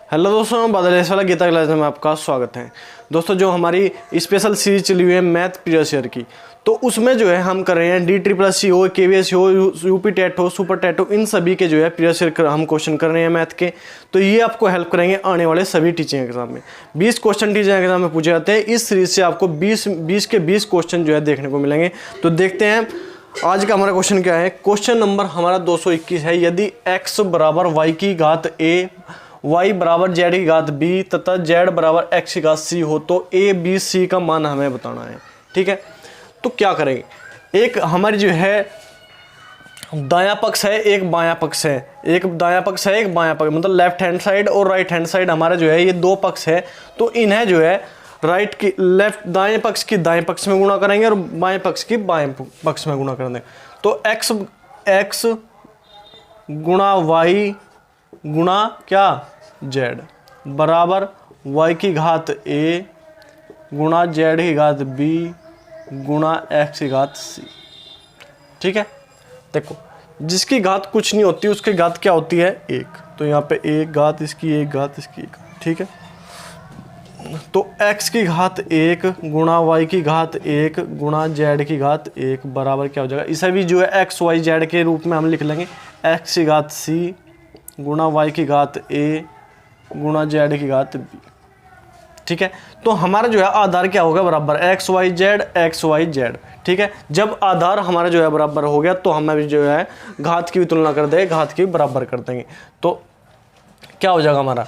Hello दोस्तों, बादल वाला गीता क्लास में आपका स्वागत है। दोस्तों, जो हमारी स्पेशल सीरीज चली हुई है मैथ प्रीवियस ईयर की, तो उसमें जो है हम कर रहे हैं DSSC हो, KVS हो, यूपी टेट हो, सुपर टेट हो, इन सभी के जो है प्रीवियस ईयर हम क्वेश्चन कर रहे हैं मैथ के। तो ये आपको हेल्प करेंगे आने वाले सभी टीचिंग एग्जाम में। 20 क्वेश्चन टीचिंग एग्जाम में पूछे जाते हैं। इस सीरीज से आपको 20 के 20 क्वेश्चन जो है देखने को मिलेंगे। तो देखते हैं आज का हमारा क्वेश्चन क्या है। क्वेश्चन नंबर हमारा 221 है। यदि x बराबर y की घात a, y बराबर z की घात b तथा z बराबर x की घात c हो तो a b c का मान हमें बताना है। ठीक है, तो क्या करेंगे, एक हमारी जो है दायां पक्ष है, एक बायां पक्ष है, एक दायां पक्ष है, एक बायां पक्ष, मतलब लेफ्ट हैंड साइड और राइट हैंड साइड हमारा जो है ये दो पक्ष है। तो इन्हें जो है राइट की लेफ्ट दाएं पक्ष की दाएं पक्ष में गुणा करेंगे और बाएं पक्ष की बाएं पक्ष में गुणा करेंगे। तो x गुणा y गुणा क्या z बराबर y की घात a गुणा z की घात b गुणा x की घात c। ठीक है, देखो जिसकी घात कुछ नहीं होती उसकी घात क्या होती है, एक। तो यहाँ पे एक घात, इसकी एक घात, इसकी एक। ठीक है, तो x की घात 1 गुणा y की घात 1 गुणा z की घात 1 बराबर क्या हो जाएगा, इसे भी जो है x y z के रूप में हम लिख लेंगे। x की घात c गुणा y की घात a गुणा z की घात b। ठीक है, तो हमारा जो है आधार क्या होगा, बराबर x y z। ठीक है, जब आधार हमारा जो है बराबर हो गया तो हमें भी जो है घात की भी तुलना कर देंगे, घात की भी बराबर कर देंगे। तो क्या हो जाएगा हमारा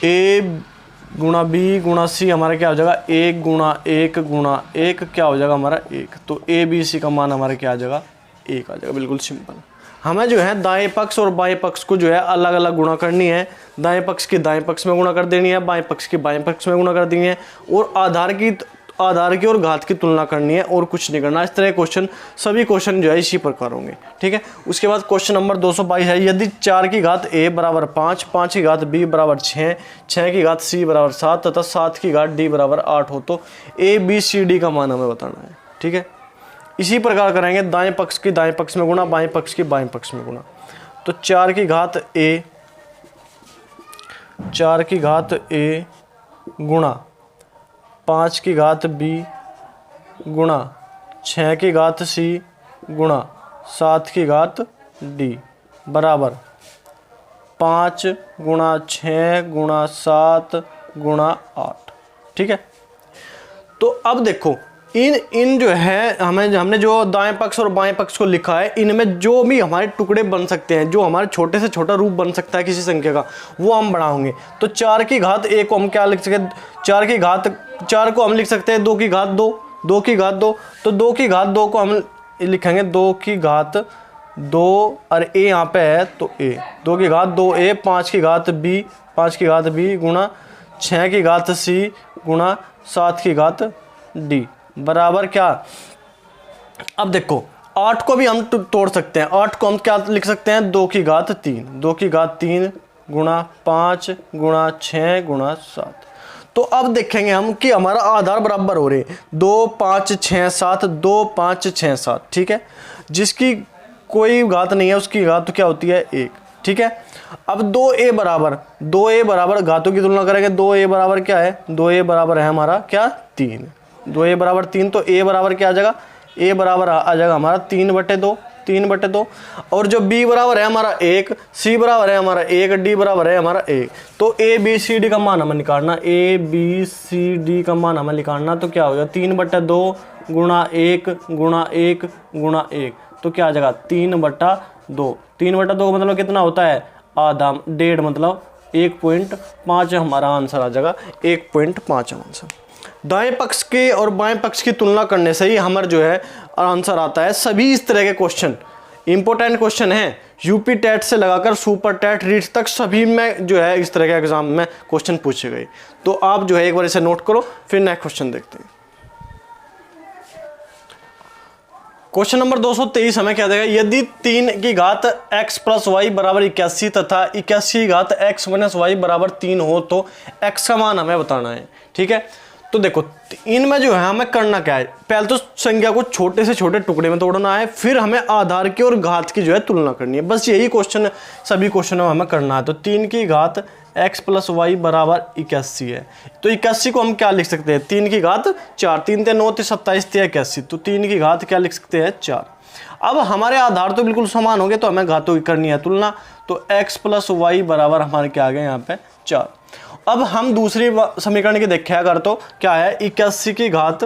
a गुणा b गुणा c हमारा क्या हो जाएगा, 1 गुणा 1 गुणा 1 क्या हो जाएगा हमारा 1। तो a b c का मान हमारा क्या आ जाएगा, 1 आ जाएगा। बिल्कुल सिंपल। हमें जो है दाएं पक्ष और बाएं पक्ष को जो है अलग अलग गुणा करनी है। दाएं पक्ष की दाएं पक्ष में गुणा कर देनी है, बाएं पक्ष की बाएं पक्ष में गुणा कर देनी है और आधार की और घात की तुलना करनी है और कुछ नहीं करना। इस तरह क्वेश्चन सभी क्वेश्चन जो है इसी प्रकार होंगे। ठीक है, उसके बाद क्वेश्चन नंबर 222 है। यदि 4 की घात a बराबर 5, 5 की घात b बराबर 6, 6 की घात c बराबर 7 तथा 7 की घात d बराबर 8 हो तो a b c d का मान हमें बताना है। ठीक है, इसी प्रकार करेंगे, दाएं पक्ष की दाएं पक्ष में गुणा, बाएं पक्ष की बाएं पक्ष में गुणा। तो 4 की घात a गुणा 5 की घात b गुणा 6 की घात c गुणा 7 की घात d बराबर 5 गुणा 6 गुणा 7 गुणा 8। ठीक है, तो अब देखो इन जो है हमने जो दाएं पक्ष और बाएं पक्ष को लिखा है, इनमें जो भी हमारे टुकड़े बन सकते हैं, जो हमारे छोटे से छोटा रूप बन सकता है किसी संख्या का, वो हम बढ़ाओगे। तो 4 की घात 1 को हम क्या लिख सकते हैं, 4 की घात 4 को हम लिख सकते हैं 2 की घात 2, 2 की घात 2। तो 2 की घात 2 को हम लिखेंगे 2 की घात 2 और a यहाँ पे है तो a, 2 की घात 2a, 5 की घात b, 5 की घात b गुणा 6 की घात c गुणा 7 की घात d बराबर क्या। अब देखो 8 को भी हम तोड़ सकते हैं। 8 को हम क्या लिख सकते हैं, 2 की घात 3, 2 की घात 3 गुणा 5 गुणा 6 गुणा 7। तो अब देखेंगे हम कि हमारा आधार बराबर हो रहे 2 5 6 7, 2 5 6 7। ठीक है, जिसकी कोई घात नहीं है उसकी घात तो क्या होती है 1। ठीक है, अब 2a बराबर घातों की तुलना करेंगे। 2a बराबर क्या है, 2a बराबर है हमारा क्या 3, 2a बराबर 3। तो a बराबर क्या आ जाएगा, a बराबर आ जाएगा हमारा 3/2। और जो b बराबर है हमारा 1, c बराबर है हमारा 1, d बराबर है हमारा 1। तो a b c d का मान हमें निकालना, a b c d का मान हमें निकालना। तो क्या होगा 3/2 गुणा 1 गुणा 1 गुणा 1। तो क्या आ जाएगा 3/2। 3/2 का मतलब कितना होता है, आधा, 1.5 मतलब 1.5 हमारा आंसर आ जाएगा, 1.5 आंसर। दाएं पक्ष के और बाएं पक्ष की तुलना करने से ही हमारा जो है आंसर आता है। सभी इस तरह के क्वेश्चन इंपॉर्टेंट क्वेश्चन हैं, यूपी टेट से लगाकर सुपर टेट रीट तक सभी में जो है इस तरह के एग्जाम में क्वेश्चन पूछे गए। तो आप जो है एक बार इसे नोट करो, फिर नेक्स्ट क्वेश्चन देखते हैं। क्वेश्चन नंबर 223 हमें क्या देगा, यदि 3 की घात x प्लस वाई बराबर 81 तथा 81 की घात x माइनस वाई बराबर 3 हो तो x का मान हमें बताना है। ठीक है, तो देखो इनमें जो है हमें करना क्या है, पहले तो संख्या को छोटे से छोटे टुकड़े में तोड़ना है, फिर हमें आधार की और घात की जो है तुलना करनी है। बस यही क्वेश्चन सभी क्वेश्चनों में हमें करना है। तो 3 की घात x + y बराबर 81 है। तो 81 को हम क्या लिख सकते हैं, 3 की घात 4, 3 × 9 = 27, 81, तो 3 की घात क्या लिख सकते हैं 4। अब हमारे आधार तो बिल्कुल समान हो गए, तो हमें घातों की करनी है तुलना। तो x + y बराबर हमारे क्या आ गए यहाँ पे 4। अब हम दूसरी समीकरण की देखा कर, तो क्या है 81 की घात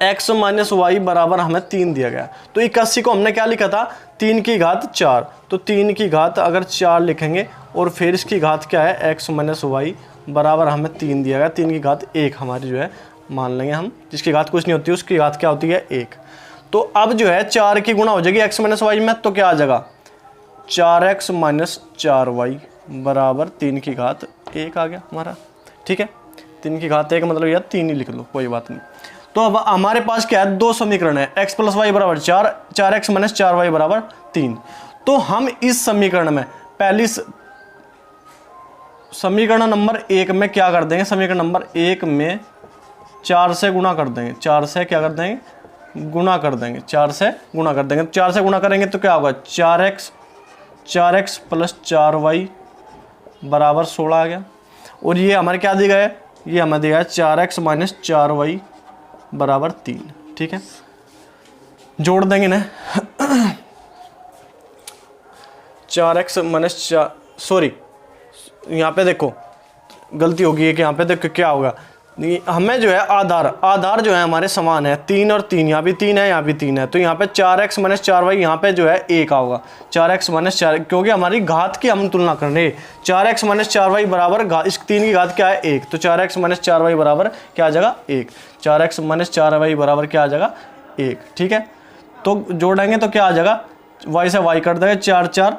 x - y बराबर हमें 3 दिया गया। तो 81 को हमने क्या लिखा था 3 की घात 4, तो 3 की घात अगर 4 लिखेंगे और फिर इसकी घात क्या है x - y बराबर हमें 3 दिया गया। 3 की घात 1 हमारी जो है मान लेंगे हम, जिसकी घात कुछ नहीं होती उसकी घात क्या होती है 1। तो अब जो है 4 की गुणा हो जाएगी x - y में, तो क्या आ जाएगा 4x - 4y बराबर 3 की घात 1 आ गया हमारा। ठीक है, 3 की घात 1 मतलब यार 3 ही लिख लो, कोई बात नहीं। तो अब हमारे पास क्या है, दो समीकरण है, x + y बराबर 4, 4x - 4y बराबर 3। तो हम इस समीकरण में पहली समीकरण नंबर 1 में क्या कर देंगे, समीकरण नंबर 1 में 4 से गुणा कर देंगे, 4 से क्या कर देंगे गुणा कर देंगे, 4 से गुणा कर देंगे। 4 से गुणा करेंगे तो क्या होगा 4x + 4y बराबर 16 आ गया। और ये हमारे क्या दिया है, ये हमें दिया है 4x - 4y बराबर 3। ठीक है, जोड़ देंगे ना 4x - 4, सॉरी यहाँ पे देखो गलती होगी है कि यहाँ पे देखो क्या होगा, हमें जो है आधार जो है हमारे समान है, 3 और 3, यहाँ भी 3 है यहाँ भी 3 है। तो यहाँ पे 4x - 4y यहाँ पे जो है 1 होगा, 4x - 4, क्योंकि हमारी घात की हम तुलना कर रहे हैं। 4x - 4y बराबर इस 3 की घात क्या है 1, तो 4x - 4y बराबर क्या आ जाएगा 1, 4x - 4y बराबर क्या आ जाएगा 1। ठीक है, तो जोड़ेंगे तो क्या आ जाएगा, y से y कर देंगे, 4 4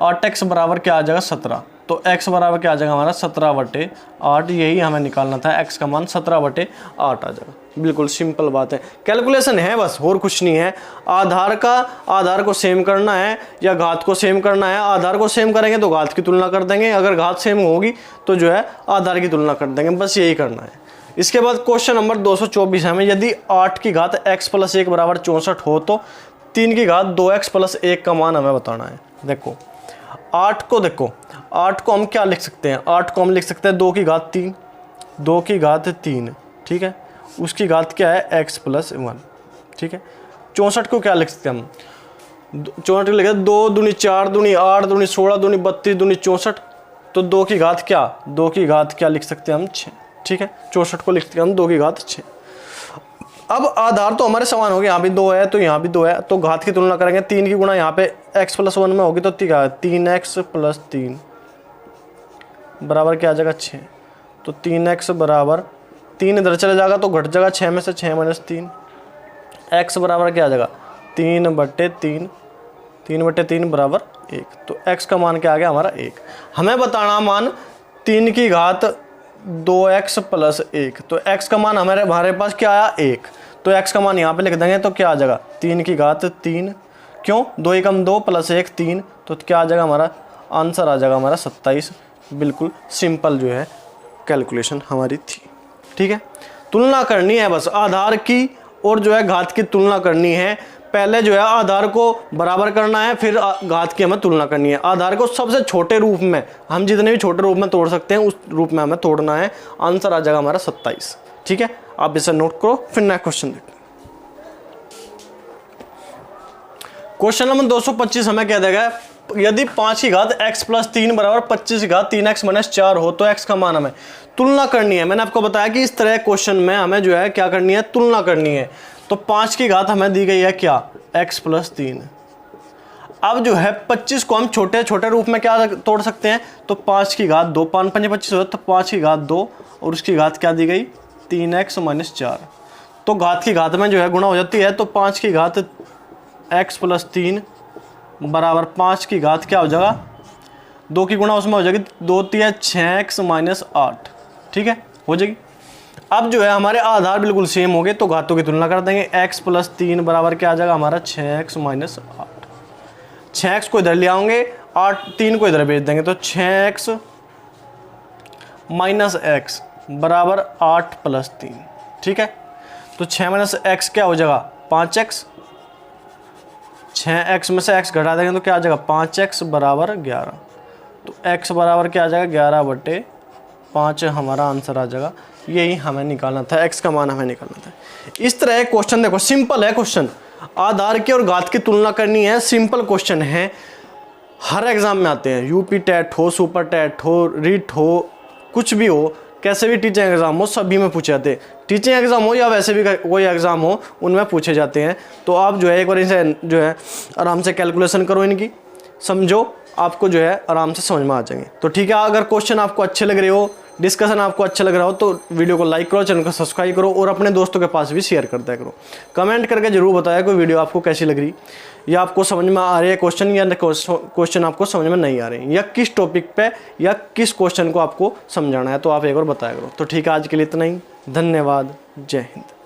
8x बराबर क्या आ जाएगा 17। तो x बराबर क्या आ जाएगा हमारा 17/8, यही हमें निकालना था, x का मान 17/8 आ जाएगा। बिल्कुल सिंपल बात है, कैलकुलेशन है बस, और कुछ नहीं है। आधार को सेम करना है या घात को सेम करना है। आधार को सेम करेंगे तो घात की तुलना कर देंगे, अगर घात सेम होगी तो जो है आधार की तुलना कर देंगे, बस यही करना है। इसके बाद क्वेश्चन नंबर 224 है, हमें यदि 8 की घात x + 1 बराबर 64 हो तो 3 की घात 2x + 1 का मान हमें बताना है। देखो 8 को हम क्या लिख सकते हैं, 8 को हम लिख सकते हैं 2 की घात 3, 2 की घात 3, ठीक है, उसकी घात क्या है x + 1। ठीक है, 64 को क्या लिख सकते हैं हम, 64 को लिखे 2 दूनी 4 दूनी 8 दूनी 16 दूनी 32 दूनी 64, तो 2 की घात क्या लिख सकते हैं हम 6। ठीक है, 64 को लिख सकते हैं हम 2 की घात 6। अब आधार तो हमारे समान हो गए, यहाँ भी 2 है तो यहाँ भी 2 है, तो घात की तुलना करेंगे, 3 की गुणा यहाँ पे x + 1 में होगी तो 3x + 3 बराबर क्या आ जाएगा 6। तो 3x बराबर 3 इधर चले जाएगा तो घट जाएगा, 6 में से 6 - 3, x बराबर क्या आ जाएगा 3/3, 3/3 बराबर 1। तो x का मान क्या आ गया हमारा 1। हमें बताना मान 3 की घात 2x + 1, तो x का मान हमारे पास क्या आया 1, तो x का मान यहाँ पे लिख देंगे तो क्या आ जाएगा 3 की घात 3, क्यों 2 × 2 + 1 3, तो क्या आ जाएगा हमारा आंसर आ जाएगा हमारा 27। बिल्कुल सिंपल जो है कैलकुलेशन हमारी थी। ठीक है, तुलना करनी है बस आधार की और जो है घात की तुलना करनी है। पहले जो है आधार को बराबर करना है, फिर घात की हमें तुलना करनी है। आधार को सबसे छोटे रूप में, हम जितने भी छोटे रूप में तोड़ सकते हैं उस रूप में हमें तोड़ना है। आंसर आ जाएगा हमारा 27। ठीक है, आप इसे नोट करो, फिर नेक्स्ट क्वेश्चन देखते हैं। क्वेश्चन नंबर 225 हमें कह देगा यदि 5 की घात x + 3 बराबर 25 की घात 3x - 4 हो तो x का मान हमें तुलना करनी है। मैंने आपको बताया कि इस तरह क्वेश्चन में हमें जो है क्या करनी है, तुलना करनी है। तो 5 की घात हमें दी गई है क्या x + 3। अब जो है 25 को हम छोटे छोटे रूप में क्या तोड़ सकते हैं, तो 5 की घात 2, 5 × 5 = 25 हो, तो 5 की घात 2 और उसकी घात क्या दी गई 3x - 4। तो घात की घात में जो है गुणा हो जाती है, तो 5 की घात x + 3 बराबर 5 की घात क्या हो जाएगा 2 की गुणा उसमें हो जाएगी 2 × 3 = 6x - 8। ठीक है, हो जाएगी। अब जो है हमारे आधार बिल्कुल सेम हो गए, तो घातों की तुलना कर देंगे। x + 3 बराबर क्या आ जाएगा हमारा 6x - 8। 6x को इधर ले आओगे, 3 को इधर भेज देंगे, तो 6x माइनस एक्स बराबर 8 प्लस 3, ठीक है। तो 6 माइनस एक्स क्या हो जाएगा 5x, 6x में से x घटा देंगे तो क्या आ जाएगा 5x बराबर 11। तो x बराबर क्या आ जाएगा 11/5 हमारा आंसर आ जाएगा। यही हमें निकालना था, x का मान हमें निकालना था। इस तरह एक क्वेश्चन देखो, सिंपल है क्वेश्चन, आधार की और घात की तुलना करनी है, सिंपल क्वेश्चन है, हर एग्जाम में आते हैं। यूपी टेट हो, सुपर टेट हो, रीट हो, कुछ भी हो, कैसे भी टीचिंग एग्जाम हो, सभी में पूछे जाते हैं। टीचिंग एग्जाम हो या वैसे भी कोई एग्जाम हो, उनमें पूछे जाते हैं। तो आप जो है एक बार इसे जो है आराम से कैलकुलेशन करो, इनकी समझो, आपको जो है आराम से समझ में आ जाएंगे। तो ठीक है, अगर क्वेश्चन आपको अच्छे लग रहे हो, डिस्कशन आपको अच्छा लग रहा हो, तो वीडियो को लाइक करो, चैनल को सब्सक्राइब करो और अपने दोस्तों के पास भी शेयर कर दिया करो। कमेंट करके जरूर बताया कोई वीडियो आपको कैसी लग रही, या आपको समझ में आ रही है क्वेश्चन, या क्वेश्चन आपको समझ में नहीं आ रहे हैं, या किस टॉपिक पे या किस क्वेश्चन को आपको समझाना है, तो आप एक बार बताया करो। तो ठीक है, आज के लिए इतना ही, धन्यवाद, जय हिंद।